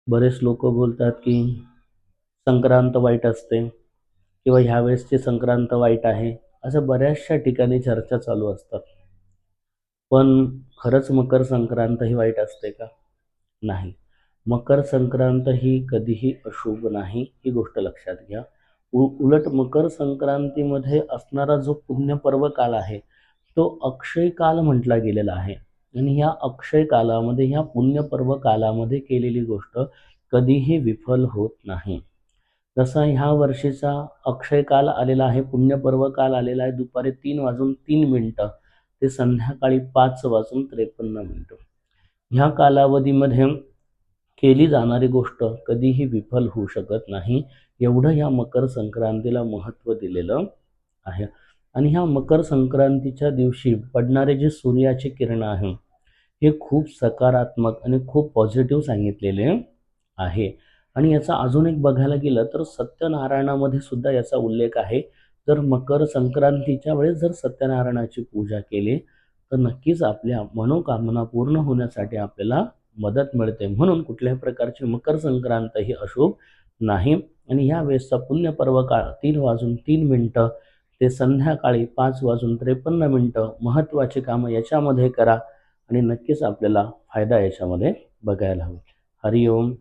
बरेच लोक बोलतात की संक्रांत वाईट असते किंवा ह्यावेळेसची संक्रांत वाईट आहे, असं बऱ्याचशा ठिकाणी चर्चा चालू असतात. पण खरंच मकर संक्रांत ही वाईट असते का? नाही. मकर संक्रांत ही कधीही अशुभ नाही, ही गोष्ट लक्षात घ्या. उलट मकर संक्रांतीमध्ये असणारा जो पुण्यपर्व काल आहे, तो अक्षय काल म्हटला गेलेला आहे. आणि ह्या अक्षय कालामध्ये, ह्या पुण्यपर्व कालामध्ये केलेली गोष्ट कधीही विफल होत नाही. जसा ह्या वर्षीचा अक्षय काल आलेला आहे, पुण्यपर्व काल आलेला आहे दुपारी 3:03 ते संध्याकाळी 5:53. ह्या कालावधीमध्ये केली जाणारी गोष्ट कधीही विफल होऊ शकत नाही, एवढं ह्या मकर संक्रांतीला महत्त्व दिलेलं आहे. आणि ह्या मकर संक्रांतीच्या दिवशी पडणारे जे सूर्याचे किरण आहे, हे खूप सकारात्मक आणि खूप पॉझिटिव्ह सांगितलेले आहे. आणि याचा अजून एक बघायला गेलं तर सत्यनारायणामध्ये सुद्धा याचा उल्लेख आहे. जर मकर संक्रांतीच्या वेळेस जर सत्यनारायणाची पूजा केली तर नक्कीच आपल्या मनोकामना पूर्ण होण्यासाठी आपल्याला मदत मिळते. म्हणून कुठल्याही प्रकारची मकर संक्रांत ही अशुभ नाही. आणि ह्या वेळेसचा पुण्यपर्व काळ 3:03 ते संध्याकाळी 5:53 महत्त्वाची कामं याच्यामध्ये करा आणि नक्कीच आपल्याला फायदा याच्यामध्ये बघायला हवा. हरिओम.